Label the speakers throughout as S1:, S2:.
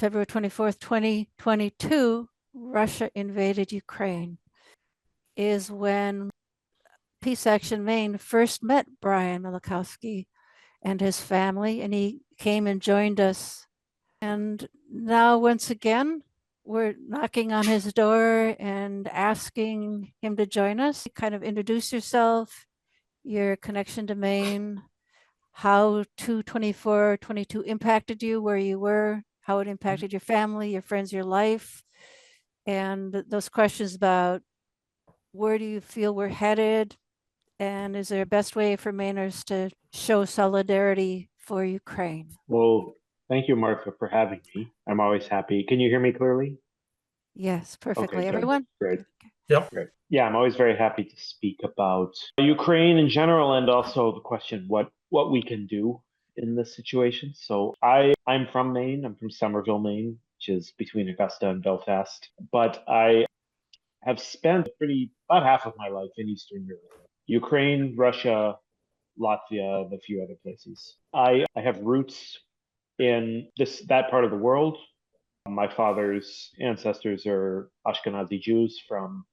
S1: February 24th, 2022, Russia invaded Ukraine, is when Peace Action Maine first met Brian Milakovsky and his family, and he came and joined us. And now, once again, we're knocking on his door and asking him to join us. Kind of introduce yourself, your connection to Maine, how 2/24/22 impacted you, where you were, how it impacted your family, your friends, your life, and those questions about where do you feel we're headed, and is there a best way for Mainers to show solidarity for Ukraine?
S2: Well, thank you, Martha, for having me. I'm always happy. Can you hear me clearly?
S1: Yes, perfectly.
S2: Okay, good.
S1: Everyone?
S2: Great.
S3: Yep.
S2: Great. Yeah, I'm always very happy to speak about Ukraine in general, and also the question what we can do in this situation. So I'm from Maine. I'm from Somerville, Maine, which is between Augusta and Belfast. But I have spent about half of my life in Eastern Europe. Ukraine, Russia, Latvia, and a few other places. I have roots in that part of the world. My father's ancestors are Ashkenazi Jews from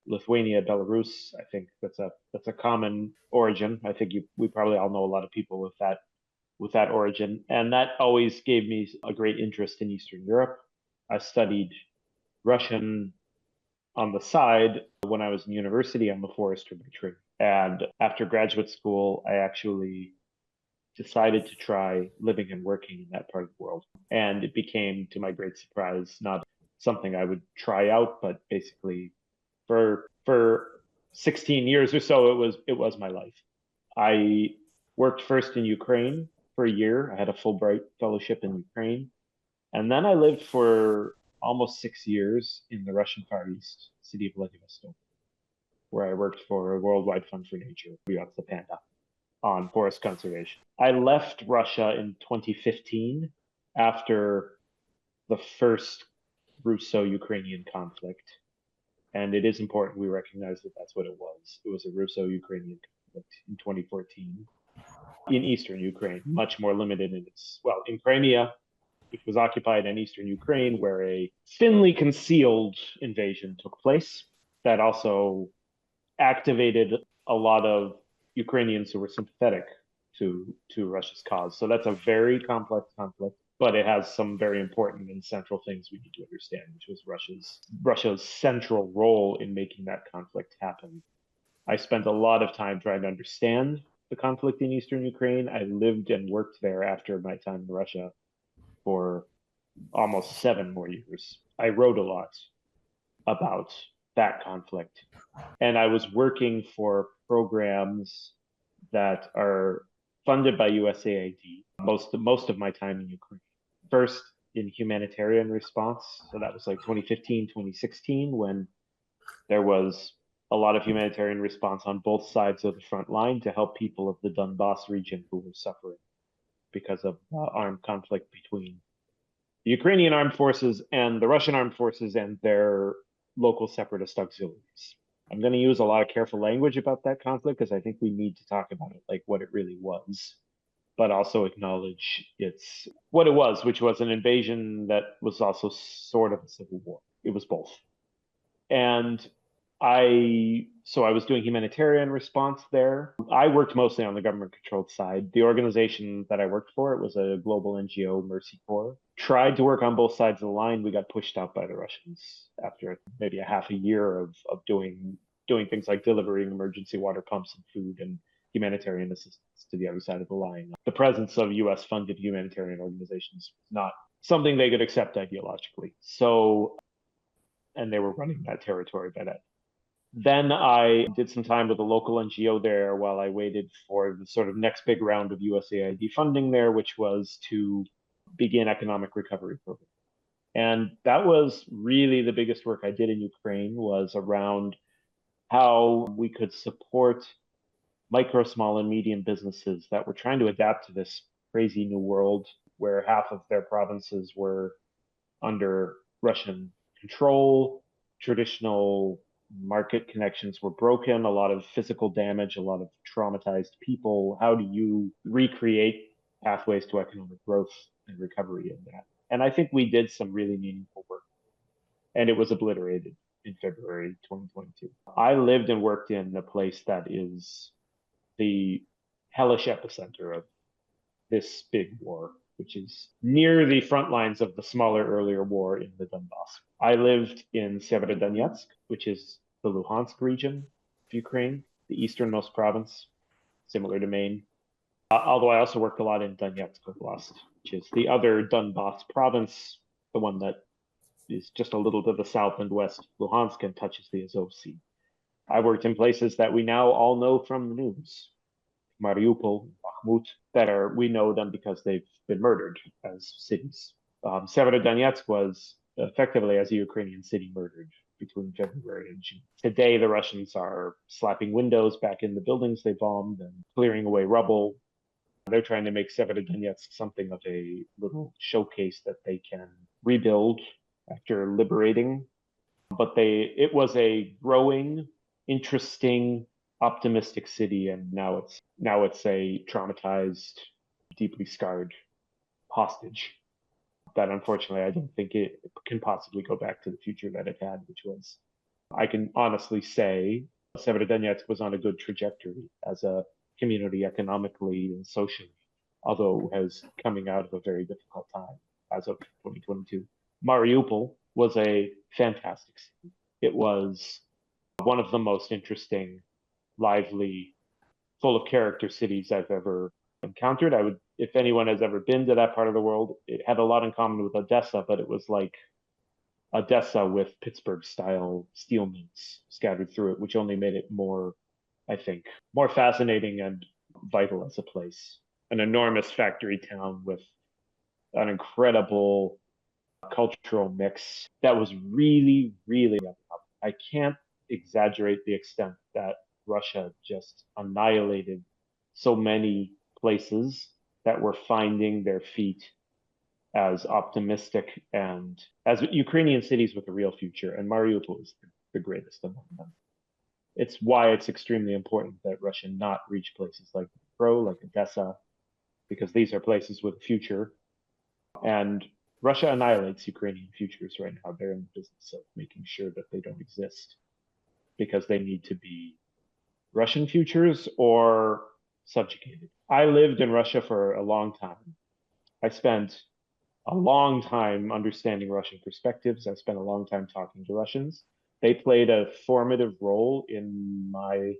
S2: Lithuania, Belarus. I think that's a common origin. I think we probably all know a lot of people with that origin, and that always gave me a great interest in Eastern Europe. I studied Russian on the side when I was in university. I'm a forester by trade, and after graduate school, I actually decided to try living and working in that part of the world. And it became, to my great surprise, not something I would try out, but basically for 16 years or so, it was my life. I worked first in Ukraine for a year. I had a Fulbright fellowship in Ukraine. And then I lived for almost 6 years in the Russian Far East, city of Vladivostok, where I worked for a Worldwide Fund for Nature, Beyond the Panda, on forest conservation. I left Russia in 2015 after the first Russo-Ukrainian conflict. And it is important we recognize that that's what it was. It was a Russo-Ukrainian conflict in 2014 in eastern Ukraine, much more limited in Crimea, which was occupied, in eastern Ukraine, where a thinly concealed invasion took place that also activated a lot of Ukrainians who were sympathetic to Russia's cause. So that's a very complex conflict, but it has some very important and central things we need to understand, which was Russia's central role in making that conflict happen. I spent a lot of time trying to understand the conflict in eastern Ukraine. I lived and worked there after my time in Russia for almost 7 more years. I wrote a lot about that conflict. And I was working for programs that are funded by USAID most of my time in Ukraine. First in humanitarian response. So that was like 2015, 2016, when there was a lot of humanitarian response on both sides of the front line to help people of the Donbas region who were suffering because of armed conflict between the Ukrainian armed forces and the Russian armed forces and their local separatist auxiliaries. I'm going to use a lot of careful language about that conflict because I think we need to talk about it like what it really was, but also acknowledge what it was, which was an invasion that was also sort of a civil war. It was both. And I was doing humanitarian response there. I worked mostly on the government-controlled side. The organization that I worked for, it was a global NGO, Mercy Corps, tried to work on both sides of the line. We got pushed out by the Russians after maybe a half a year of doing things like delivering emergency water pumps and food and humanitarian assistance to the other side of the line. The presence of US-funded humanitarian organizations was not something they could accept ideologically. And they were running that territory by that. Then I did some time with a local NGO there while I waited for the sort of next big round of USAID funding there, which was to begin economic recovery program. And that was really the biggest work I did in Ukraine, was around how we could support micro, small, and medium businesses that were trying to adapt to this crazy new world where half of their provinces were under Russian control. Traditional market connections were broken, a lot of physical damage, a lot of traumatized people. How do you recreate pathways to economic growth and recovery in that? And I think we did some really meaningful work, and it was obliterated in February 2022. I lived and worked in a place that is the hellish epicenter of this big war, which is near the front lines of the smaller earlier war in the Donbass. I lived in Severodonetsk, which is the Luhansk region of Ukraine, the easternmost province, similar to Maine. Although I also worked a lot in Donetsk Oblast, which is the other Donbass province, the one that is just a little to the south and west of Luhansk and touches the Azov Sea. I worked in places that we now all know from the news, Mariupol, Bakhmut, we know them because they've been murdered as cities. Severodonetsk was effectively as a Ukrainian city murdered between February and June. Today, the Russians are slapping windows back in the buildings they bombed and clearing away rubble. They're trying to make Severodonetsk something of a little showcase that they can rebuild after liberating. But it was a growing, interesting, optimistic city, and now it's a traumatized, deeply scarred hostage that unfortunately I don't think it can possibly go back to the future that it had, which was, I can honestly say, Severodonetsk was on a good trajectory as a community economically and socially, although as coming out of a very difficult time as of 2022. Mariupol was a fantastic city. It was one of the most interesting, lively, full of character cities I've ever encountered. If anyone has ever been to that part of the world, it had a lot in common with Odessa, but it was like Odessa with Pittsburgh style steel mills scattered through it, which only made it more, I think, more fascinating and vital as a place. An enormous factory town with an incredible cultural mix that was really, really up. I can't exaggerate the extent that Russia just annihilated so many places that were finding their feet as optimistic and as Ukrainian cities with a real future. And Mariupol is the greatest among them. It's why it's extremely important that Russia not reach places like Dnipro, like Odessa, because these are places with a future. And Russia annihilates Ukrainian futures right now. They're in the business of making sure that they don't exist because they need to be Russian futures or subjugated. I lived in Russia for a long time. I spent a long time understanding Russian perspectives. I spent a long time talking to Russians. They played a formative role in my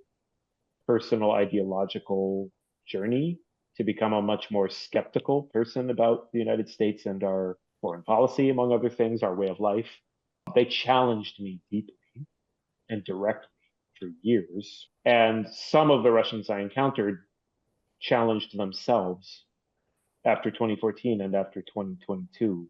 S2: personal ideological journey to become a much more skeptical person about the United States and our foreign policy, among other things, our way of life. They challenged me deeply and directly for years. And some of the Russians I encountered challenged themselves after 2014 and after 2022,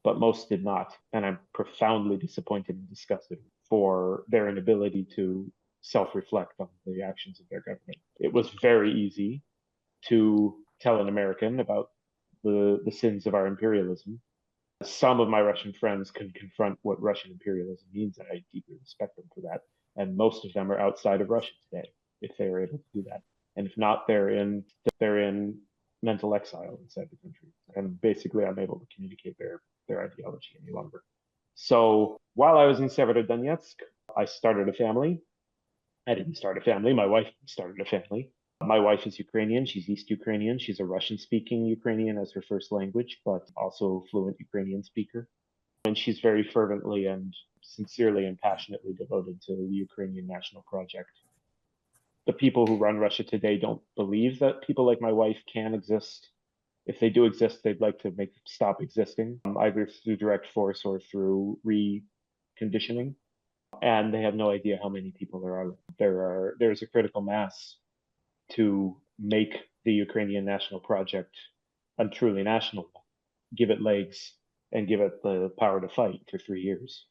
S2: but most did not. And I'm profoundly disappointed and disgusted for their inability to self-reflect on the actions of their government. It was very easy to tell an American about the sins of our imperialism. Some of my Russian friends can confront what Russian imperialism means, and I deeply respect them for that. And most of them are outside of Russia today, if they are able to do that. And if not, they're in mental exile inside the country. And basically, I'm able to communicate their ideology any longer. So while I was in Severodonetsk, I started a family. I didn't start a family. My wife started a family. My wife is Ukrainian. She's East Ukrainian. She's a Russian-speaking Ukrainian as her first language, but also fluent Ukrainian speaker. And she's very fervently and sincerely and passionately devoted to the Ukrainian national project. The people who run Russia today don't believe that people like my wife can exist. If they do exist, they'd like to make them stop existing, either through direct force or through reconditioning. And they have no idea how many people there are. There's a critical mass to make the Ukrainian national project a truly national one, give it legs, and give it the power to fight for 3 years.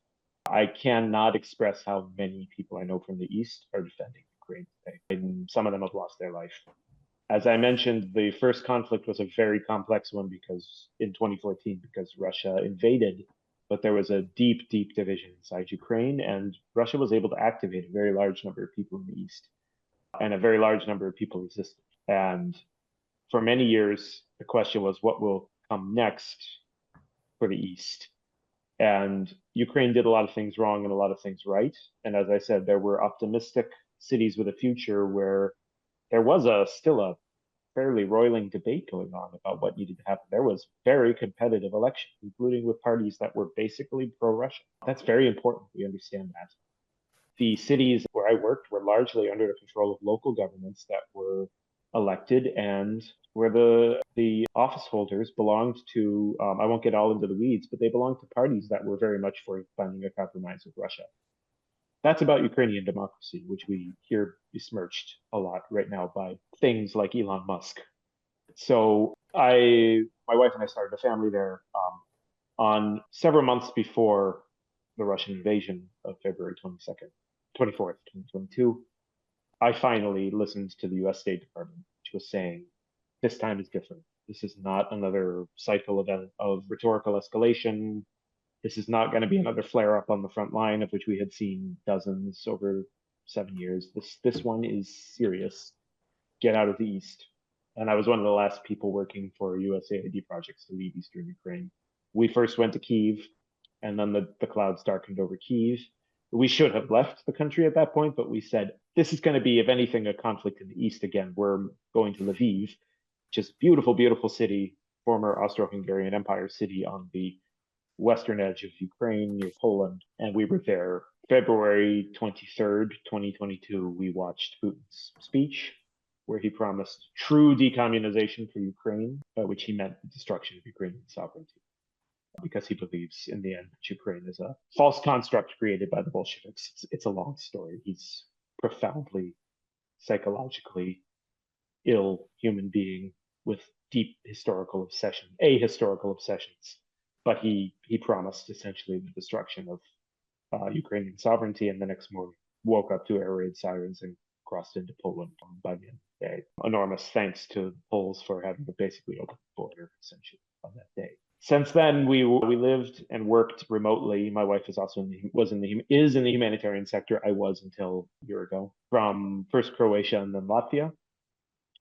S2: I cannot express how many people I know from the East are defending Ukraine today. And some of them have lost their life. As I mentioned, the first conflict was a very complex one because in 2014, because Russia invaded, but there was a deep, deep division inside Ukraine, and Russia was able to activate a very large number of people in the East, and a very large number of people resisted. And for many years, the question was, what will come next? for the East. And Ukraine did a lot of things wrong and a lot of things right. And as I said, there were optimistic cities with a future where there was still a fairly roiling debate going on about what needed to happen. There was very competitive elections, including with parties that were basically pro-Russian. That's very important. We understand that. The cities where I worked were largely under the control of local governments that were elected, and where the office holders belonged to, I won't get all into the weeds, but they belonged to parties that were very much for finding a compromise with Russia. That's about Ukrainian democracy, which we hear besmirched a lot right now by things like Elon Musk. So my wife and I started a family there on several months before the Russian invasion of February 24th, 2022. I finally listened to the US State Department, which was saying, this time is different. This is not another cycle of rhetorical escalation. This is not going to be another flare up on the front line, of which we had seen dozens over 7 years. This one is serious. Get out of the East. And I was one of the last people working for USAID projects to leave Eastern Ukraine. We first went to Kyiv, and then the clouds darkened over Kyiv. We should have left the country at that point, but we said, this is going to be, if anything, a conflict in the East again. We're going to Lviv, which is a beautiful, beautiful city, former Austro-Hungarian Empire city on the western edge of Ukraine near Poland. And we were there February 23rd, 2022. We watched Putin's speech, where he promised true decommunization for Ukraine, by which he meant the destruction of Ukrainian sovereignty, because he believes in the end that Ukraine is a false construct created by the Bolsheviks. It's a long story. He's profoundly psychologically ill human being with deep historical obsessions. But he promised essentially the destruction of Ukrainian sovereignty, and the next morning woke up to air raid sirens and crossed into Poland by the end of the day. Enormous thanks to the Poles for having a basically open border essentially on that day. Since then, we lived and worked remotely. My wife is also in the humanitarian sector. I was until a year ago, from first Croatia and then Latvia,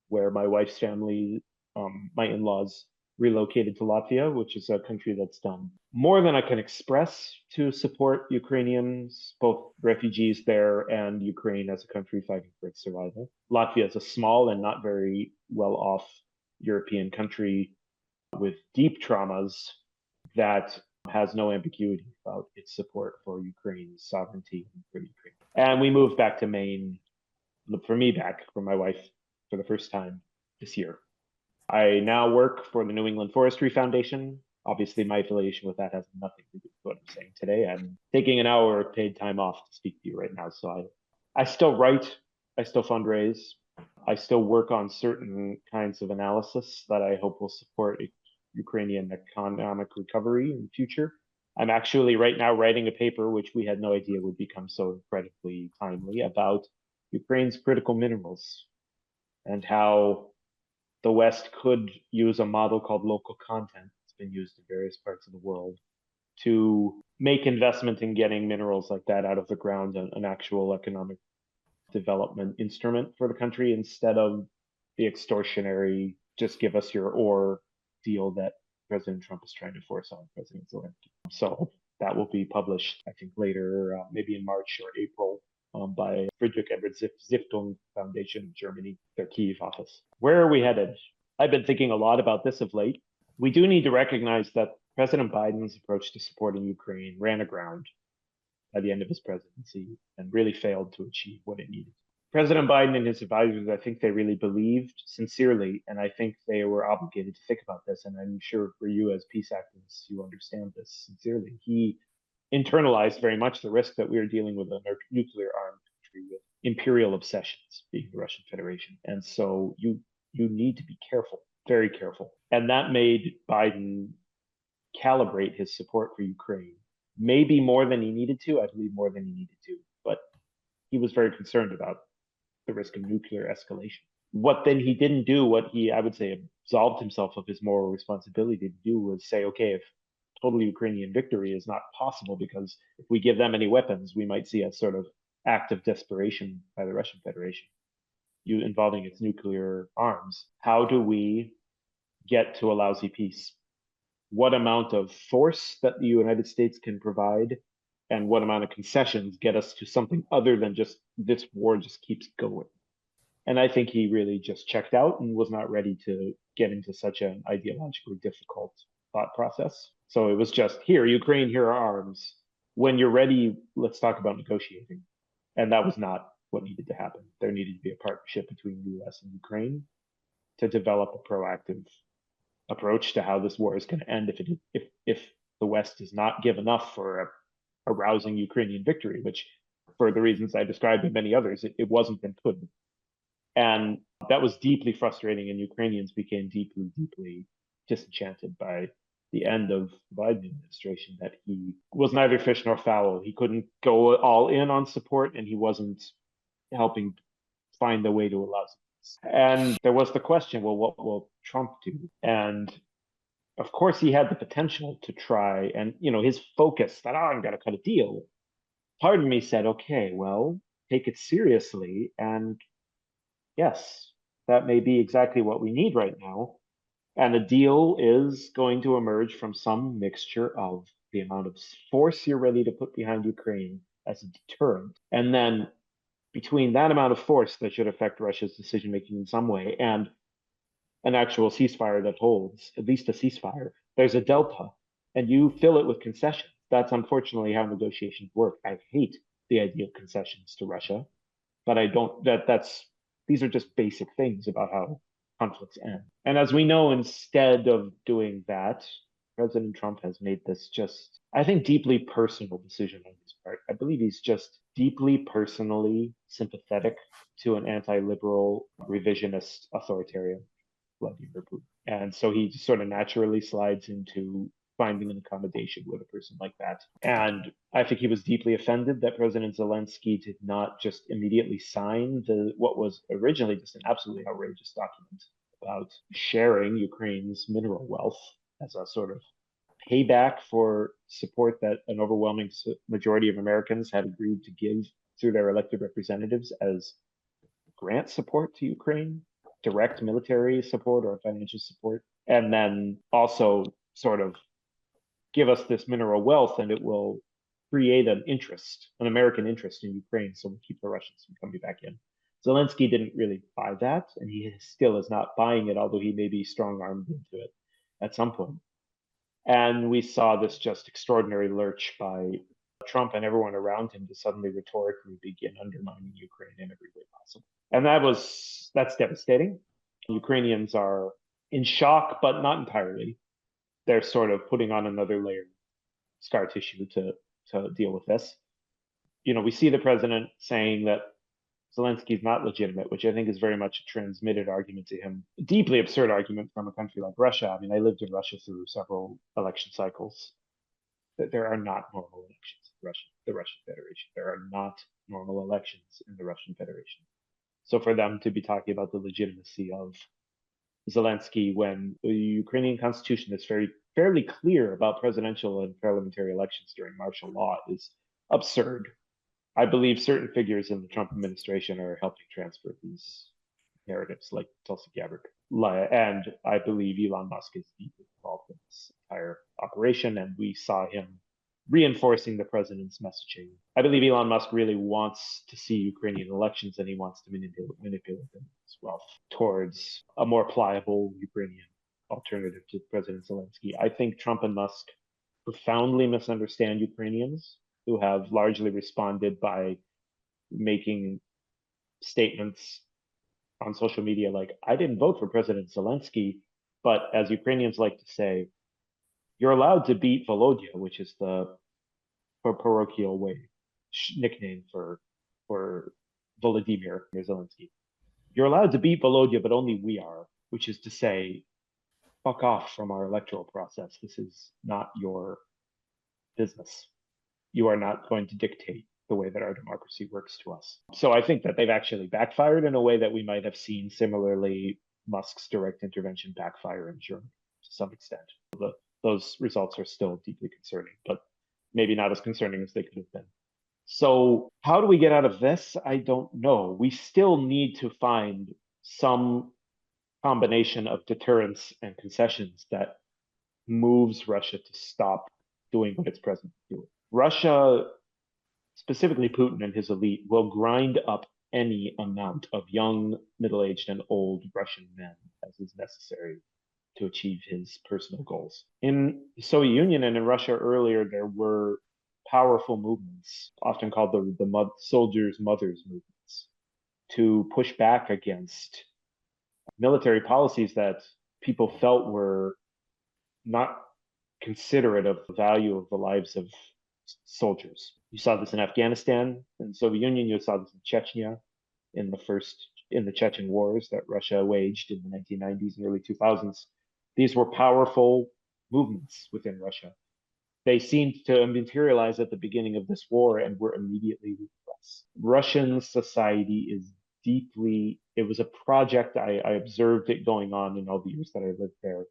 S2: where my wife's family, my in-laws, relocated to Latvia, which is a country that's done more than I can express to support Ukrainians, both refugees there and Ukraine as a country fighting for its survival. Latvia is a small and not very well-off European country with deep traumas that has no ambiguity about its support for Ukraine's sovereignty and for Ukraine. And we moved back to Maine, for my wife, for the first time this year. I now work for the New England Forestry Foundation. Obviously, my affiliation with that has nothing to do with what I'm saying today. I'm taking an hour of paid time off to speak to you right now. So I still write, I still fundraise, I still work on certain kinds of analysis that I hope will support Ukrainian economic recovery in the future. I'm actually right now writing a paper, which we had no idea would become so incredibly timely, about Ukraine's critical minerals and how the West could use a model called local content that's been used in various parts of the world to make investment in getting minerals like that out of the ground, an actual economic development instrument for the country, instead of the extortionary, just give us your ore deal that President Trump is trying to force on President Zelensky. So that will be published, I think, later, maybe in March or April, by Friedrich Ebert Stiftung Foundation of Germany, their Kyiv office. Where are we headed? I've been thinking a lot about this of late. We do need to recognize that President Biden's approach to supporting Ukraine ran aground by the end of his presidency and really failed to achieve what it needed. President Biden and his advisors, I think they really believed sincerely, and I think they were obligated to think about this. And I'm sure for you as peace activists, you understand this sincerely. He internalized very much the risk that we are dealing with a nuclear armed country with imperial obsessions, being the Russian Federation. And so you need to be careful, very careful. And that made Biden calibrate his support for Ukraine, maybe more than he needed to, I believe more than he needed to, but he was very concerned about the risk of nuclear escalation. What then he didn't do, what he, I would say, absolved himself of his moral responsibility to do, was say, okay, if total Ukrainian victory is not possible, because if we give them any weapons, we might see a sort of act of desperation by the Russian Federation involving its nuclear arms. How do we get to a lousy peace? what amount of force that the United States can provide and what amount of concessions get us to something other than just this war just keeps going. And I think he really just checked out and was not ready to get into such an ideologically difficult thought process. So it was just here, Ukraine, here are arms. When you're ready, let's talk about negotiating. And that was not what needed to happen. There needed to be a partnership between the US and Ukraine to develop a proactive approach to how this war is going to end if the West does not give enough for a rousing Ukrainian victory, which for the reasons I described and many others, it wasn't and couldn't. And that was deeply frustrating, and Ukrainians became deeply, deeply disenchanted by the end of the Biden administration, that he was neither fish nor fowl. He couldn't go all in on support, and he wasn't helping find a way to allow it. And there was the question, well, what will Trump do? And of course, he had the potential to try, and his focus that, I'm going to cut a deal. Part of me said, okay, well, take it seriously, and yes, that may be exactly what we need right now. And a deal is going to emerge from some mixture of the amount of force you're ready to put behind Ukraine as a deterrent, and then between that amount of force that should affect Russia's decision making in some way and an actual ceasefire that holds, at least a ceasefire, there's a delta, and you fill it with concessions. That's unfortunately how negotiations work. I hate the idea of concessions to Russia, but I don't. These are just basic things about how conflicts end. And as we know, instead of doing that, President Trump has made this just, I think, deeply personal decision on his part. I believe he's just deeply personally sympathetic to an anti-liberal, revisionist authoritarian, Vladimir Putin. And so he just sort of naturally slides into finding an accommodation with a person like that. And I think he was deeply offended that President Zelensky did not just immediately sign what was originally just an absolutely outrageous document about sharing Ukraine's mineral wealth as a sort of payback for support that an overwhelming majority of Americans had agreed to give through their elected representatives as grant support to Ukraine, direct military support or financial support, and then also sort of give us this mineral wealth, and it will create an interest, an American interest in Ukraine, so we'll keep the Russians from coming back in. Zelensky didn't really buy that, and he still is not buying it, although he may be strong-armed into it at some point. And we saw this just extraordinary lurch by Trump and everyone around him to suddenly rhetorically begin undermining Ukraine in every way possible. And that's devastating. Ukrainians are in shock, but not entirely. They're sort of putting on another layer of scar tissue to deal with this. We see the president saying that Zelensky is not legitimate, which I think is very much a transmitted argument to him. A deeply absurd argument from a country like Russia. I mean, I lived in Russia through several election cycles. There are not normal elections in the Russian Federation. There are not normal elections in the Russian Federation. So for them to be talking about the legitimacy of Zelensky when the Ukrainian constitution is fairly clear about presidential and parliamentary elections during martial law is absurd. I believe certain figures in the Trump administration are helping transfer these narratives, like Tulsi Gabbard. And I believe Elon Musk is deeply involved in this entire operation, and we saw him reinforcing the president's messaging. I believe Elon Musk really wants to see Ukrainian elections, and he wants to manipulate them as well towards a more pliable Ukrainian alternative to President Zelensky. I think Trump and Musk profoundly misunderstand Ukrainians, who have largely responded by making statements on social media like, I didn't vote for President Zelensky, but as Ukrainians like to say, you're allowed to beat Volodya, which is the parochial nickname for Volodymyr Zelensky. You're allowed to beat Volodya, but only we are, which is to say, fuck off from our electoral process. This is not your business. You are not going to dictate the way that our democracy works to us. So I think that they've actually backfired in a way that we might have seen similarly Musk's direct intervention backfire in Germany to some extent. Those results are still deeply concerning, but maybe not as concerning as they could have been. So how do we get out of this? I don't know. We still need to find some combination of deterrence and concessions that moves Russia to stop doing what it's presently doing. Russia, specifically Putin and his elite, will grind up any amount of young, middle-aged, and old Russian men as is necessary to achieve his personal goals. In the Soviet Union and in Russia earlier, there were powerful movements, often called the soldiers' mothers movements, to push back against military policies that people felt were not considerate of the value of the lives of soldiers. You saw this in Afghanistan, in the Soviet Union, you saw this in Chechnya, in the Chechen wars that Russia waged in the 1990s and early 2000s. These were powerful movements within Russia. They seemed to materialize at the beginning of this war and were immediately repressed. Russian society is it was a project, I observed it going on in all the years that I lived there,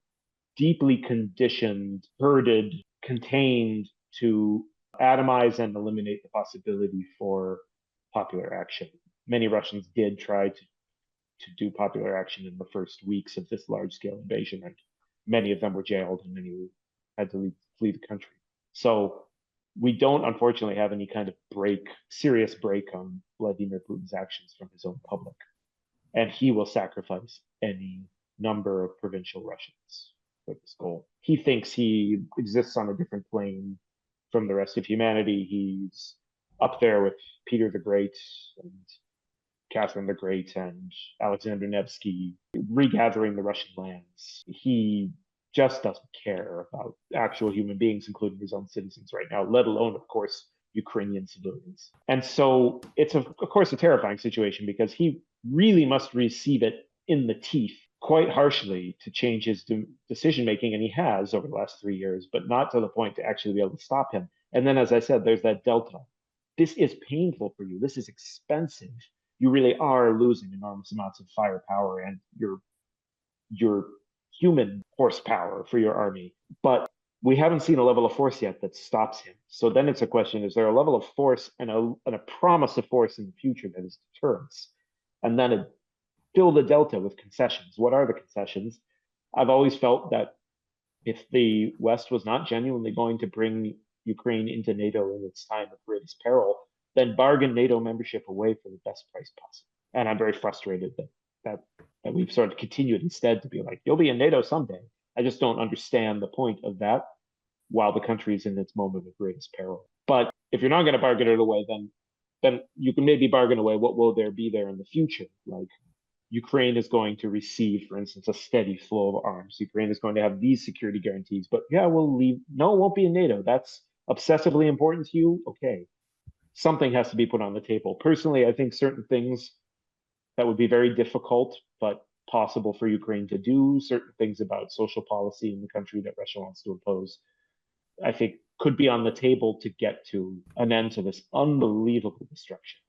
S2: deeply conditioned, herded, contained to atomize and eliminate the possibility for popular action. Many Russians did try to do popular action in the first weeks of this large-scale invasion, and many of them were jailed and many had to flee the country. So we don't, unfortunately, have any kind of serious break on Vladimir Putin's actions from his own public. And he will sacrifice any number of provincial Russians for this goal. He thinks he exists on a different plane from the rest of humanity. He's up there with Peter the Great and Catherine the Great and Alexander Nevsky, regathering the Russian lands. He just doesn't care about actual human beings, including his own citizens right now, let alone, of course, Ukrainian civilians. And so it's, of course, a terrifying situation because he really must receive it in the teeth quite harshly to change his decision making, and he has over the last 3 years, but not to the point to actually be able to stop him. And then, as I said, there's that delta. This is painful for you. This is expensive. You really are losing enormous amounts of firepower and your human horsepower for your army. But we haven't seen a level of force yet that stops him. So then it's a question, is there a level of force and a promise of force in the future that is deterrence? And then fill the delta with concessions. What are the concessions? I've always felt that if the West was not genuinely going to bring Ukraine into NATO in its time of greatest peril, then bargain NATO membership away for the best price possible. And I'm very frustrated that we've sort of continued instead to be like, you'll be in NATO someday. I just don't understand the point of that while the country is in its moment of greatest peril. But if you're not going to bargain it away, then you can maybe bargain away what will there be there in the future. Like Ukraine is going to receive, for instance, a steady flow of arms. Ukraine is going to have these security guarantees. But yeah, we'll leave. No, it won't be in NATO. That's obsessively important to you. Okay. Something has to be put on the table. Personally, I think certain things that would be very difficult, but possible for Ukraine to do, certain things about social policy in the country that Russia wants to impose, I think could be on the table to get to an end to this unbelievable destruction.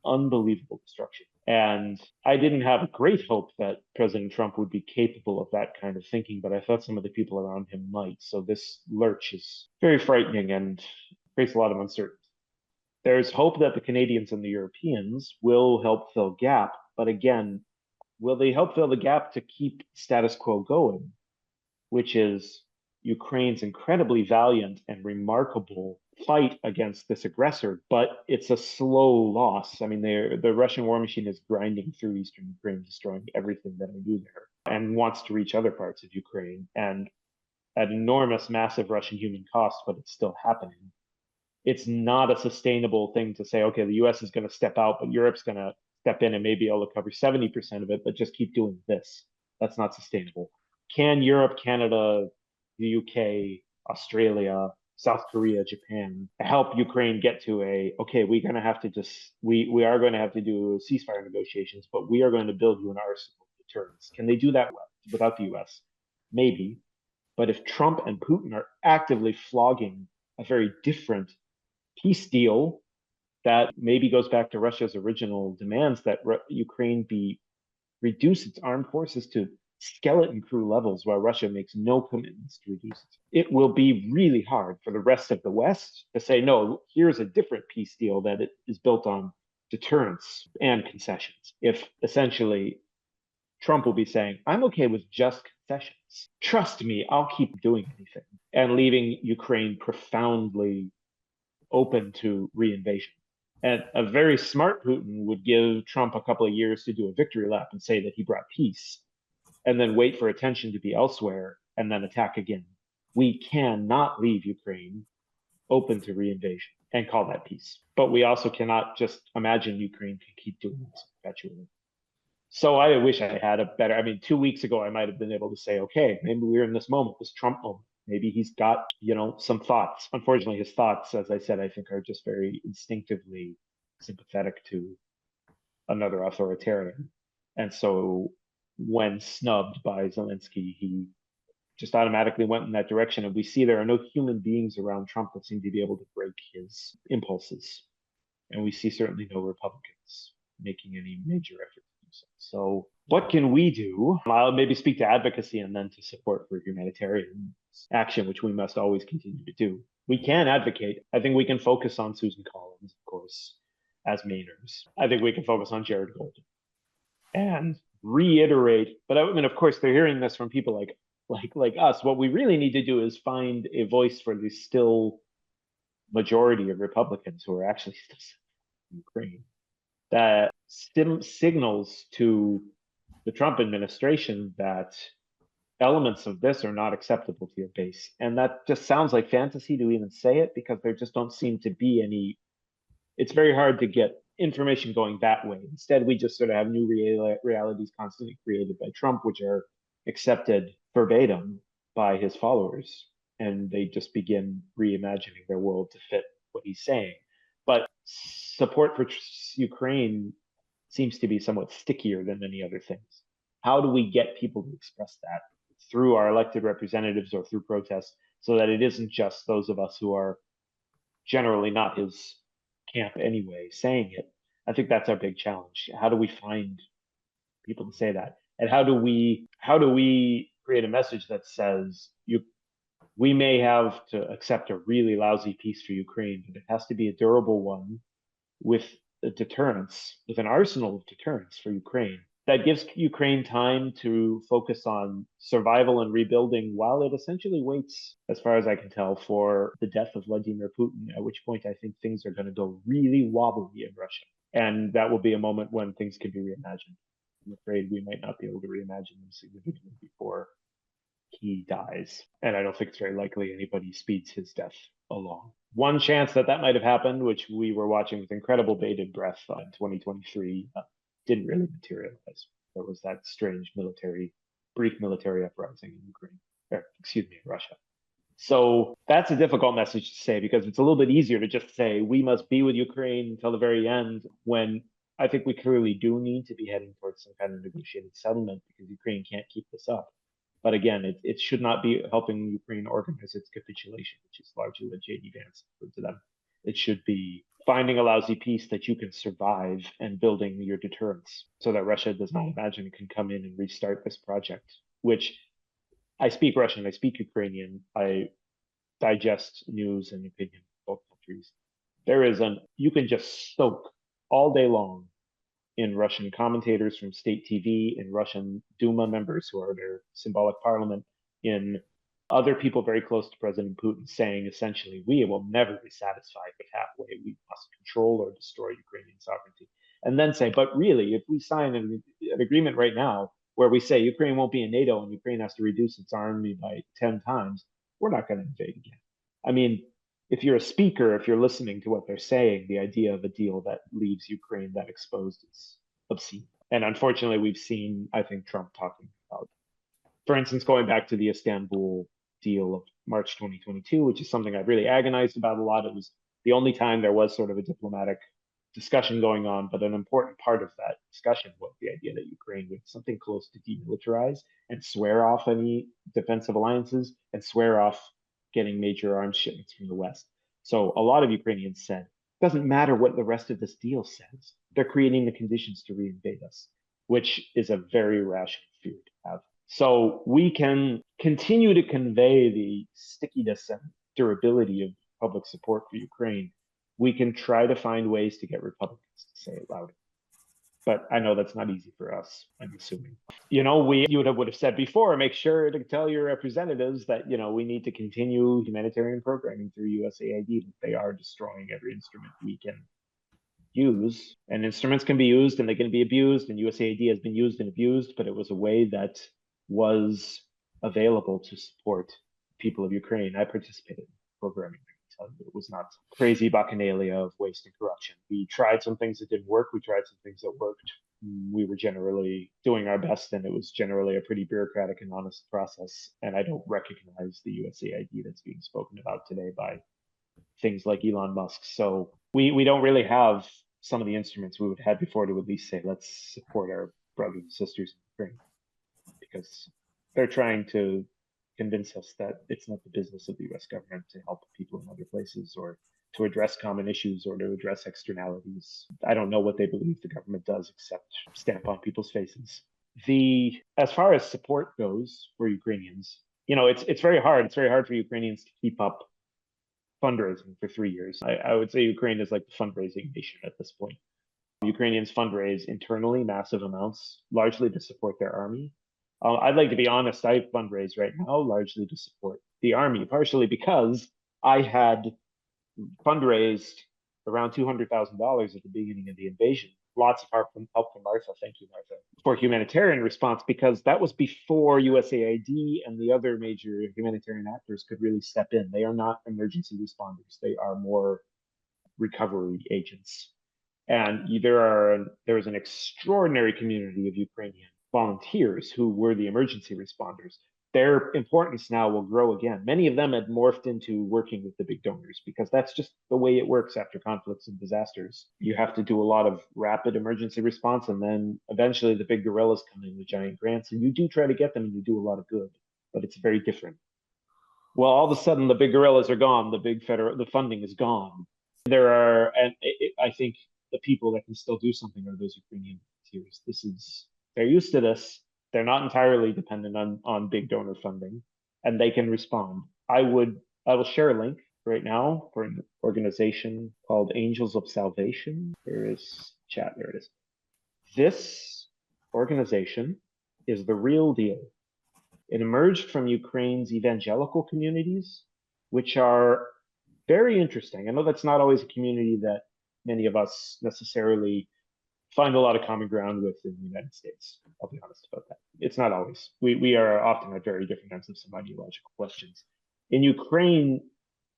S2: Unbelievable destruction. And I didn't have great hope that President Trump would be capable of that kind of thinking, but I thought some of the people around him might. So this lurch is very frightening and creates a lot of uncertainty. There's hope that the Canadians and the Europeans will help fill gap, but again, will they help fill the gap to keep status quo going, which is Ukraine's incredibly valiant and remarkable fight against this aggressor, but it's a slow loss. I mean, the Russian war machine is grinding through eastern Ukraine, destroying everything that they do there, and wants to reach other parts of Ukraine, and at enormous, massive Russian human cost, but it's still happening. It's not a sustainable thing to say, okay, the US is going to step out, but Europe's going to step in and maybe able to cover 70% of it, but just keep doing this. That's not sustainable. Can Europe, Canada, the UK, Australia, South Korea, Japan help Ukraine get to okay, we are going to have to do ceasefire negotiations, but we are going to build you an arsenal of deterrence. Can they do that without the US? Maybe. But if Trump and Putin are actively flogging a very different peace deal that maybe goes back to Russia's original demands that Ukraine reduce its armed forces to skeleton crew levels while Russia makes no commitments to reduce it. It will be really hard for the rest of the West to say, no, here's a different peace deal that is built on deterrence and concessions. If essentially Trump will be saying, I'm okay with just concessions. Trust me, I'll keep doing anything, and leaving Ukraine profoundly open to reinvasion. And a very smart Putin would give Trump a couple of years to do a victory lap and say that he brought peace, and then wait for attention to be elsewhere and then attack again. We cannot leave Ukraine open to reinvasion and call that peace. But we also cannot just imagine Ukraine can keep doing this perpetually. So I wish I had a better, 2 weeks ago, I might have been able to say, okay, maybe we're in this moment, this Trump moment. Maybe he's got, some thoughts. Unfortunately, his thoughts, as I said, I think are just very instinctively sympathetic to another authoritarian. And so when snubbed by Zelensky, he just automatically went in that direction. And we see there are no human beings around Trump that seem to be able to break his impulses. And we see certainly no Republicans making any major effort to do so. So what can we do? I'll maybe speak to advocacy and then to support for humanitarian action, which we must always continue to do. We can advocate. I think we can focus on Susan Collins, of course, as Mainers. I think we can focus on Jared Golden and reiterate. But of course, they're hearing this from people like us. What we really need to do is find a voice for the still majority of Republicans who are actually still in Ukraine that signals to the Trump administration that elements of this are not acceptable to your base. And that just sounds like fantasy to even say it, because there just don't seem to be any. It's very hard to get information going that way. Instead, we just sort of have new realities constantly created by Trump, which are accepted verbatim by his followers, and they just begin reimagining their world to fit what he's saying. But support for Ukraine seems to be somewhat stickier than many other things. How do we get people to express that through our elected representatives or through protests, so that it isn't just those of us who are generally not his camp anyway saying it? I think that's our big challenge. How do we find people to say that? And how do we create a message that says we may have to accept a really lousy peace for Ukraine, but it has to be a durable one with a deterrence, with an arsenal of deterrence for Ukraine that gives Ukraine time to focus on survival and rebuilding while it essentially waits, as far as I can tell, for the death of Vladimir Putin, at which point I think things are going to go really wobbly in Russia. And that will be a moment when things can be reimagined. I'm afraid we might not be able to reimagine them significantly before he dies. And I don't think it's very likely anybody speeds his death along. One chance that might have happened, which we were watching with incredible bated breath in 2023, didn't really materialize. There was that strange brief military uprising in Ukraine, in Russia. So that's a difficult message to say, because it's a little bit easier to just say we must be with Ukraine until the very end, when I think we clearly do need to be heading towards some kind of negotiated settlement, because Ukraine can't keep this up. But again, it should not be helping Ukraine organize its capitulation, which is largely what J.D. Vance referred to them. It should be finding a lousy peace that you can survive and building your deterrence, so that Russia does not imagine it can come in and restart this project, which I speak Russian, I speak Ukrainian, I digest news and opinion of both countries. You can just soak all day long in Russian commentators from state TV, in Russian Duma members who are their symbolic parliament, in other people very close to President Putin saying essentially, we will never be satisfied with halfway. We must control or destroy Ukrainian sovereignty. And then say, but really, if we sign an agreement right now where we say Ukraine won't be in NATO and Ukraine has to reduce its army by 10 times, we're not going to invade again. If you're a speaker, if you're listening to what they're saying, the idea of a deal that leaves Ukraine that exposed is obscene. And unfortunately, we've seen, I think, Trump talking about, for instance, going back to the Istanbul deal of March 2022, which is something I've really agonized about a lot. It was the only time there was sort of a diplomatic discussion going on, but an important part of that discussion was the idea that Ukraine would something close to demilitarize and swear off any defensive alliances and swear off getting major arms shipments from the West. So a lot of Ukrainians said, it doesn't matter what the rest of this deal says. They're creating the conditions to reinvade us, which is a very rational fear to have. So we can continue to convey the stickiness and durability of public support for Ukraine. We can try to find ways to get Republicans to say it louder. But I know that's not easy for us, I'm assuming. You would have said before, make sure to tell your representatives that, we need to continue humanitarian programming through USAID, that they are destroying every instrument we can use. And instruments can be used and they can be abused, and USAID has been used and abused, but it was a way that was available to support people of Ukraine. I participated in programming. It was not crazy bacchanalia of waste and corruption. We tried some things that didn't work. We tried some things that worked. We were generally doing our best, and it was generally a pretty bureaucratic and honest process. And I don't recognize the USAID that's being spoken about today by things like Elon Musk. So we don't really have some of the instruments we would have had before to at least say, let's support our brothers and sisters in Ukraine, because they're trying to convince us that it's not the business of the US government to help people in other places, or to address common issues, or to address externalities. I don't know what they believe the government does except stamp on people's faces. As far as support goes for Ukrainians, it's very hard. It's very hard for Ukrainians to keep up fundraising for 3 years. I would say Ukraine is like the fundraising nation at this point. Ukrainians fundraise internally massive amounts, largely to support their army. I'd like to be honest, I fundraise right now largely to support the army, partially because I had fundraised around $200,000 at the beginning of the invasion. Lots of help from Martha. Thank you, Martha, for humanitarian response, because that was before USAID and the other major humanitarian actors could really step in. They are not emergency responders. They are more recovery agents. And there is an extraordinary community of Ukrainian volunteers who were the emergency responders. Their importance now will grow again. Many of them had morphed into working with the big donors, because that's just the way it works after conflicts and disasters. You have to do a lot of rapid emergency response, and then eventually the big gorillas come in with giant grants, and you do try to get them and you do a lot of good, but it's very different. Well, all of a sudden the big gorillas are gone, the funding is gone. I think the people that can still do something are those Ukrainian volunteers. They're used to this. They're not entirely dependent on big donor funding, and they can respond. I will share a link right now for an organization called Angels of Salvation. There is chat. There it is. This organization is the real deal. It emerged from Ukraine's evangelical communities, which are very interesting. I know that's not always a community that many of us necessarily find a lot of common ground with in the United States. I'll be honest about that. It's not always. We are often at very different ends of some ideological questions. In Ukraine,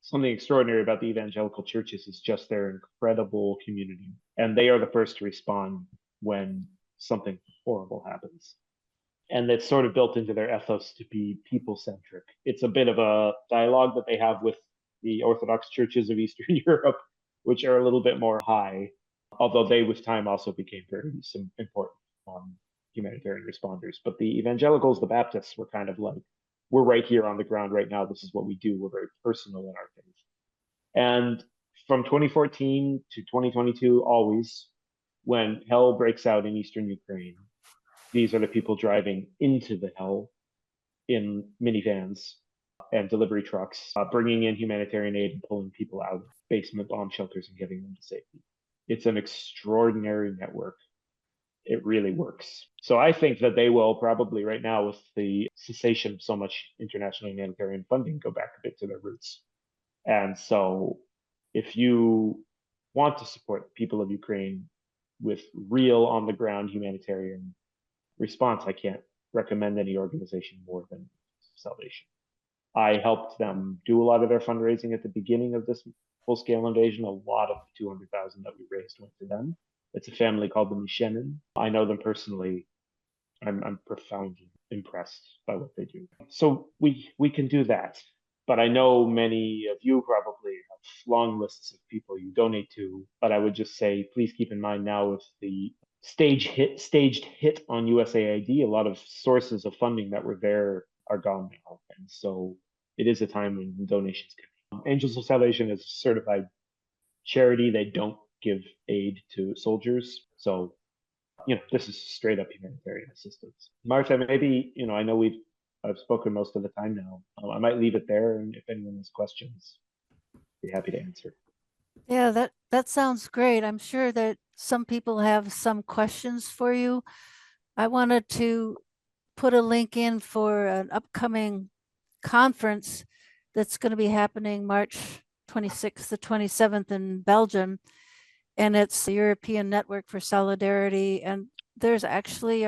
S2: something extraordinary about the evangelical churches is just their incredible community. And they are the first to respond when something horrible happens. And it's sort of built into their ethos to be people-centric. It's a bit of a dialogue that they have with the Orthodox churches of Eastern Europe, which are a little bit more high, although they with time also became very important humanitarian responders. But the evangelicals, the Baptists, were kind of like, we're right here on the ground right now. This is what we do. We're very personal in our faith. And from 2014 to 2022, always, when hell breaks out in Eastern Ukraine, these are the people driving into the hell in minivans and delivery trucks, bringing in humanitarian aid and pulling people out of basement bomb shelters and getting them to safety. It's an extraordinary network. It really works. So I think that they will probably right now, with the cessation of so much international humanitarian funding, go back a bit to their roots. And so if you want to support the people of Ukraine with real on the ground humanitarian response, I can't recommend any organization more than Salvation. I helped them do a lot of their fundraising at the beginning of this full-scale invasion. A lot of the 200,000 that we raised went to them. It's a family called the Mishenin. I know them personally. I'm profoundly impressed by what they do. So we can do that. But I know many of you probably have long lists of people you donate to. But I would just say, please keep in mind now, with the staged hit on USAID, a lot of sources of funding that were there are gone now. And so it is a time when donations can. Angels of Salvation is a certified charity. They don't give aid to soldiers. So, this is straight up humanitarian assistance. Martha, maybe, I know I've spoken most of the time now. I might leave it there, and if anyone has questions, I'd be happy to answer.
S1: Yeah, that sounds great. I'm sure that some people have some questions for you. I wanted to put a link in for an upcoming conference that's going to be happening March 26th to 27th in Belgium. And it's the European Network for Solidarity. And there's actually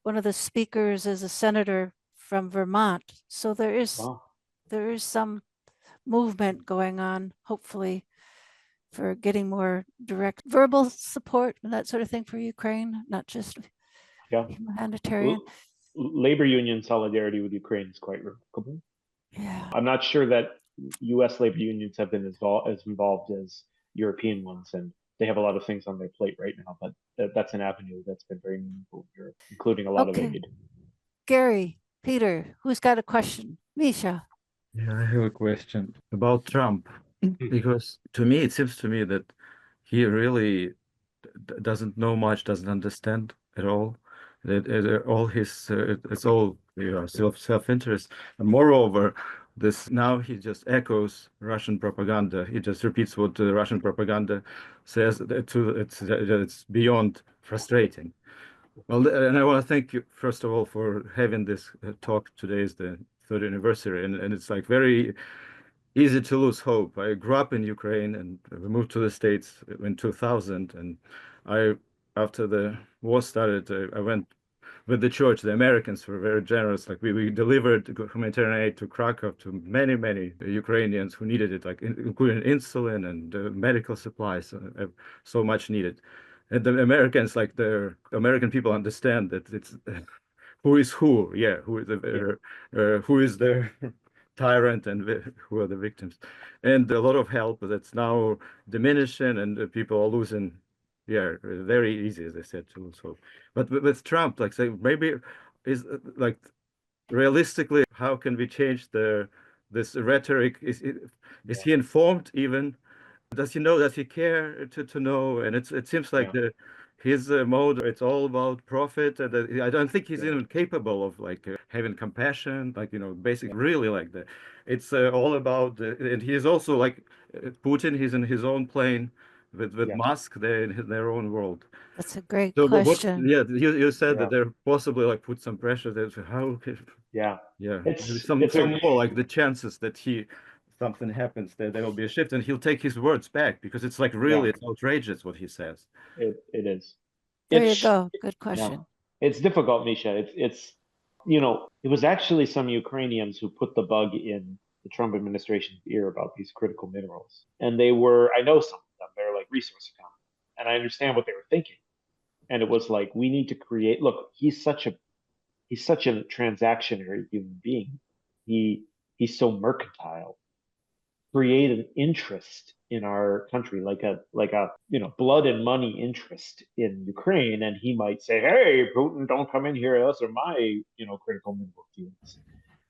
S1: one of the speakers is a senator from Vermont. So
S2: Wow.
S1: there is some movement going on, hopefully, for getting more direct verbal support and that sort of thing for Ukraine, not just
S2: Yeah.
S1: humanitarian.
S2: Labor union solidarity with Ukraine is quite remarkable.
S1: Yeah.
S2: I'm not sure that U.S. labor unions have been as involved as European ones, and they have a lot of things on their plate right now. But that's an avenue that's been very meaningful in Europe, including a lot of
S1: Okay.
S2: aid.
S1: Gary, Peter, who's got a question? Misha.
S3: Yeah, I have a question about Trump because to me it seems to me that he really doesn't know much, doesn't understand at all. That all his it's all self-interest, and moreover, this now he just echoes Russian propaganda. He just repeats what the Russian propaganda says. It's beyond frustrating. Well, and I want to thank you first of all for having this talk. Today is the third anniversary, and it's like very easy to lose hope. I grew up in Ukraine and we moved to the States in 2000. And I, after the war started, I went with the church. The Americans were very generous. Like we delivered humanitarian aid to Krakow to many, many Ukrainians who needed it, like including insulin and medical supplies, so much needed. And the Americans, like the American people, understand that it's who is who, yeah,
S2: Yeah,
S3: who is the tyrant and who are the victims, and a lot of help that's now diminishing, and people are losing, yeah, very easy, as I said, to lose hope. But with Trump, like say, maybe is like realistically, how can we change this rhetoric? Is
S2: yeah,
S3: he informed even? Does he know? Does he care to know? And it seems like
S2: yeah,
S3: the his mode, it's all about profit. And I don't think he's
S2: yeah,
S3: even capable of like having compassion, like basic
S2: yeah,
S3: really like that. It's all about, and he's also like Putin. He's in his own plane with
S2: yeah,
S3: Musk. They're in their own world.
S1: That's a great
S3: So what?
S1: question.
S3: Yeah, you said
S2: yeah,
S3: that they're possibly like put some pressure there. So how?
S2: yeah.
S3: Yeah, maybe
S2: It's
S3: some
S2: a
S3: more like the chances that something happens, there will be a shift, and he'll take his words back because it's like
S2: yeah.
S3: really it's outrageous what he says.
S2: It is.
S1: There you
S2: It's
S1: go. Good
S2: yeah.
S1: question.
S2: It's difficult, Misha. It's it was actually some Ukrainians who put the bug in the Trump administration's ear about these critical minerals. And I know some of them, they're like resource accountants. And I understand what they were thinking. And it was like, we need to create, look, he's such a transactionary human being. He's so mercantile. Create an interest in our country, like a blood and money interest in Ukraine, and he might say, "Hey, Putin, don't come in here. Those are my critical mineral fields."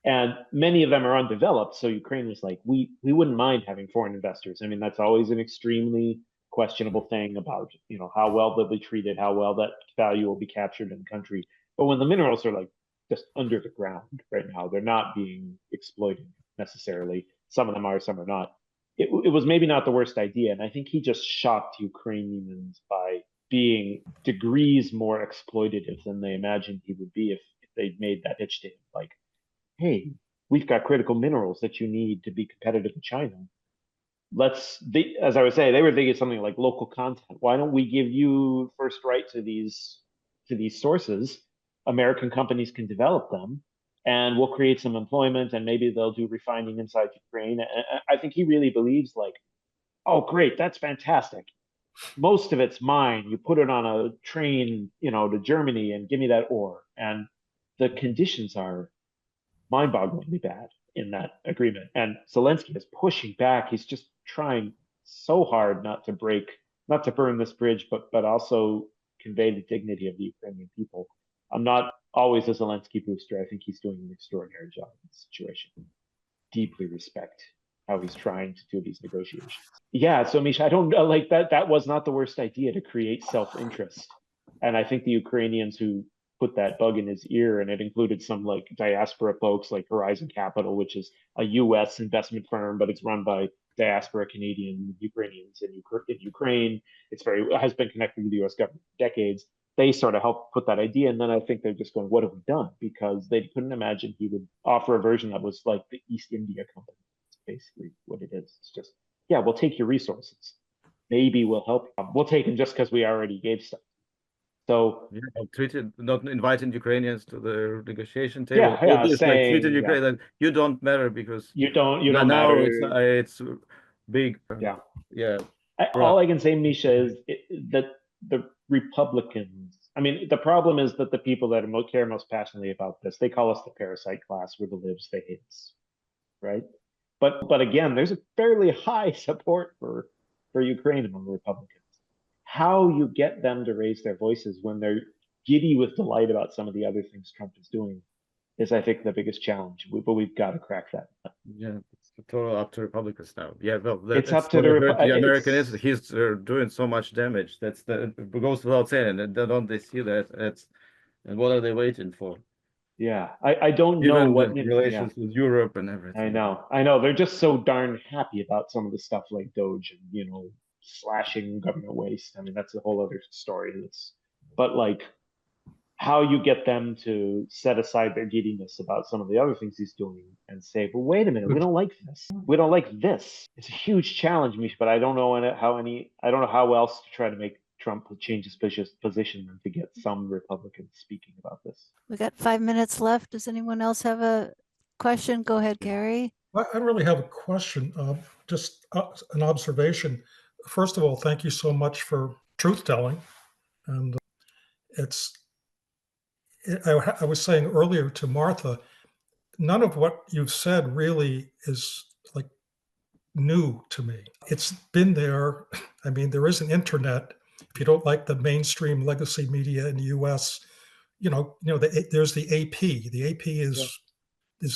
S2: And many of them are undeveloped. So Ukraine was like, we wouldn't mind having foreign investors. I mean, that's always an extremely questionable thing about how well they'll be treated, how well that value will be captured in the country. But when the minerals are like just under the ground right now, they're not being exploited necessarily. Some of them are, some are not. It was maybe not the worst idea, and I think he just shocked Ukrainians by being degrees more exploitative than they imagined he would be if they'd made that pitch to him. Like, hey, we've got critical minerals that you need to be competitive in China. As I was saying, they were thinking something like local content. Why don't we give you first right to these sources? American companies can develop them, and we'll create some employment, and maybe they'll do refining inside Ukraine. And I think he really believes like, oh, great, that's fantastic. Most of it's mine. You put it on a train, to Germany, and give me that ore. And the conditions are mind-bogglingly bad in that agreement. And Zelensky is pushing back. He's just trying so hard not to burn this bridge, but also convey the dignity of the Ukrainian people. I'm not always a Zelensky booster. I think he's doing an extraordinary job in this situation. Deeply respect how he's trying to do these negotiations. Yeah, so Misha, I don't know, like that. That was not the worst idea to create self-interest, and I think the Ukrainians who put that bug in his ear, and it included some like diaspora folks like Horizon Capital, which is a U.S. investment firm, but it's run by diaspora Canadian Ukrainians in Ukraine. It's has been connected with the U.S. government for decades. They sort of helped put that idea, and then I think they're just going, "What have we done?" Because they couldn't imagine he would offer a version that was like the East India Company. It's basically what it is. It's just, yeah, we'll take your resources. Maybe we'll help you. We'll take them just because we already gave stuff. So
S3: yeah, not inviting Ukrainians to the negotiation table.
S2: yeah,
S3: All this, like treating
S2: saying
S3: Ukraine that you don't matter because
S2: you don't
S3: now
S2: matter.
S3: it's big.
S2: Yeah.
S3: Yeah.
S2: All I can say, Misha, is that the Republicans. I mean, the problem is that the people that care most passionately about this, they call us the parasite class. We're the libs. They hate us, right? But again, there's a fairly high support for Ukraine among the Republicans. How you get them to raise their voices when they're giddy with delight about some of the other things Trump is doing is, I think, the biggest challenge. But we've got to crack that.
S3: Yeah, it's total up to Republicans now. Yeah, well,
S2: It's
S3: that's
S2: up to
S3: the American is he's doing so much damage. It goes without saying, and don't they see that? And what are they waiting for?
S2: Yeah, I don't know
S3: Even
S2: what
S3: the relations with Europe and everything.
S2: I know. They're just so darn happy about some of the stuff like Doge and slashing government waste. I mean, that's a whole other story. But like how you get them to set aside their giddiness about some of the other things he's doing and say, "Well, wait a minute, we don't like this. We don't like this." It's a huge challenge, Mish, but I don't know how else to try to make Trump change his position than to get some Republicans speaking about this.
S1: We got 5 minutes left. Does anyone else have a question? Go ahead, Gary.
S4: I don't really have a question, just an observation. First of all, thank you so much for truth telling. And I was saying earlier to Martha, none of what you've said really is like new to me. It's been there. I mean, there is an internet. If you don't like the mainstream legacy media in the U.S., there's the AP. The AP is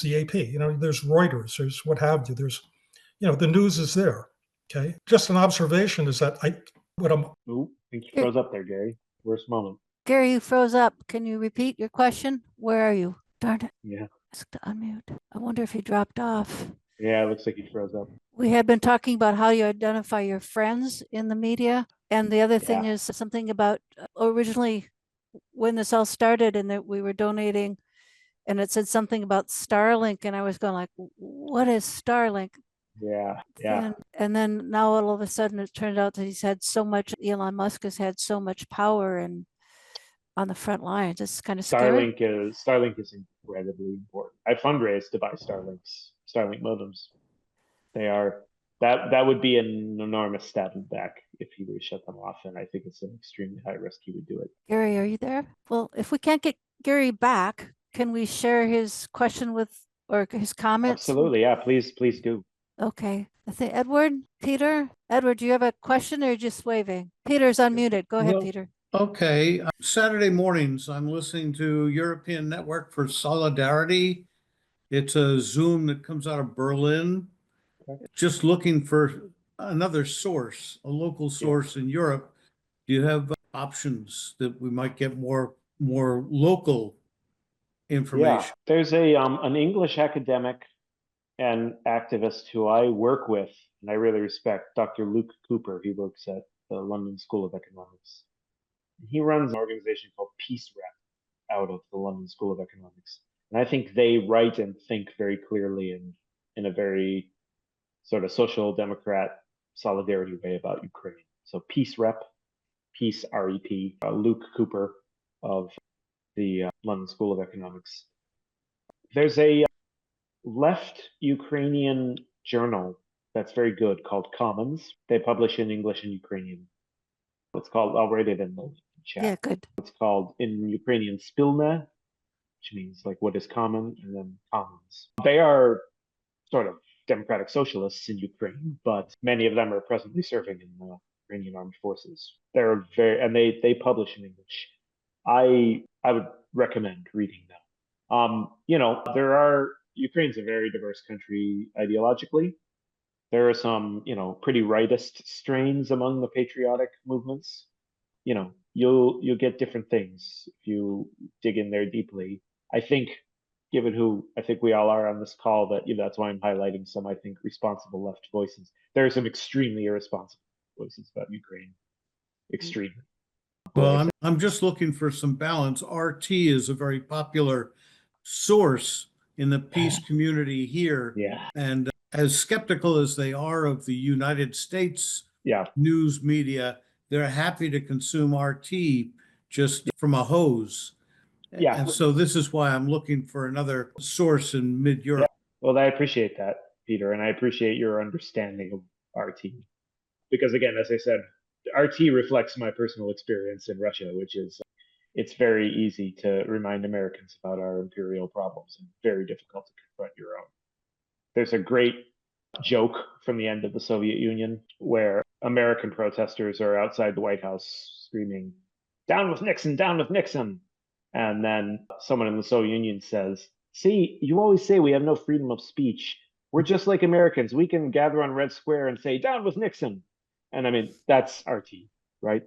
S4: the AP. There's Reuters. There's what have you. There's, the news is there. Okay. Just an observation is that
S2: Ooh, I think you froze up there, Gary. Worst moment.
S1: Gary, you froze up. Can you repeat your question? Where are you? Darn it.
S2: Yeah.
S1: Ask to unmute. I wonder if he dropped off.
S2: Yeah, it looks like he froze up.
S1: We had been talking about how you identify your friends in the media. And the other thing is something about originally when this all started and that we were donating and it said something about Starlink. And I was going like, what is Starlink?
S2: Yeah.
S1: And then now all of a sudden it turned out that Elon Musk has had so much power and on the front lines. It's kind of scary.
S2: Starlink is incredibly important. I fundraised to buy Starlink modems. They are that would be an enormous stab in the back if he were to shut them off, and I think it's an extremely high risk he would do it.
S1: Gary, are you there? Well, if we can't get Gary back, can we share his question or his comments?
S2: Absolutely, yeah. Please do.
S1: Okay. I think Peter, do you have a question or are you just waving? Peter's unmuted. Go ahead, Peter.
S5: Okay. Saturday mornings, I'm listening to European Network for Solidarity. It's a Zoom that comes out of Berlin.
S2: Okay.
S5: Just looking for another source, a local source in Europe. Do you have options that we might get more local information?
S2: Yeah, there's an English academic and activist who I work with and I really respect, Dr. Luke Cooper. He works at the London School of Economics. He runs an organization called Peace Rep out of the London School of Economics. And I think they write and think very clearly in a very sort of social democrat solidarity way about Ukraine. So Peace Rep, Peace REP, Luke Cooper of the London School of Economics. There's a left Ukrainian journal that's very good called Commons. They publish in English and Ukrainian. It's called, I'll write it in the chat.
S1: Yeah, good.
S2: It's called in Ukrainian Spilne, which means like what is common, and then Commons. They are sort of democratic socialists in Ukraine, but many of them are presently serving in the Ukrainian armed forces. They publish in English. I would recommend reading them. Ukraine's a very diverse country ideologically. There are some, pretty rightist strains among the patriotic movements. You'll get different things if you dig in there deeply. I think given who I think we all are on this call, that that's why I'm highlighting some, I think, responsible left voices. There are some extremely irresponsible voices about Ukraine. Extremely.
S5: Well, I'm just looking for some balance. RT is a very popular source in the peace community here.
S2: Yeah.
S5: And as skeptical as they are of the United States news media, they're happy to consume RT just from a hose.
S2: Yeah.
S5: And so this is why I'm looking for another source in mid-Europe.
S2: Well, I appreciate that, Peter, and I appreciate your understanding of RT. Because again, as I said, RT reflects my personal experience in Russia, which is it's very easy to remind Americans about our imperial problems and very difficult to confront your own. There's a great joke from the end of the Soviet Union where American protesters are outside the White House screaming, "Down with Nixon, down with Nixon." And then someone in the Soviet Union says, "See, you always say we have no freedom of speech. We're just like Americans. We can gather on Red Square and say, 'Down with Nixon.'" And I mean, that's RT, right?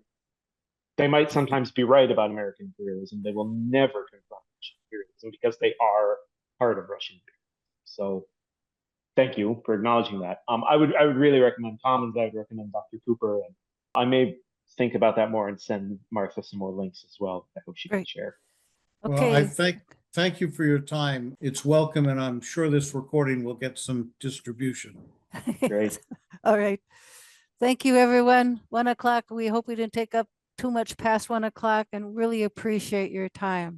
S2: They might sometimes be right about American imperialism. They will never confront Russian imperialism because they are part of Russian imperialism. So thank you for acknowledging that. I would really recommend Commons. I would recommend Dr. Cooper. And I may think about that more and send Martha some more links as well. I hope she can share.
S1: Okay.
S5: Well, I thank you for your time. It's welcome, and I'm sure this recording will get some distribution.
S2: Great.
S1: All right. Thank you, everyone. 1 o'clock. We hope we didn't take up too much past 1 o'clock, and really appreciate your time.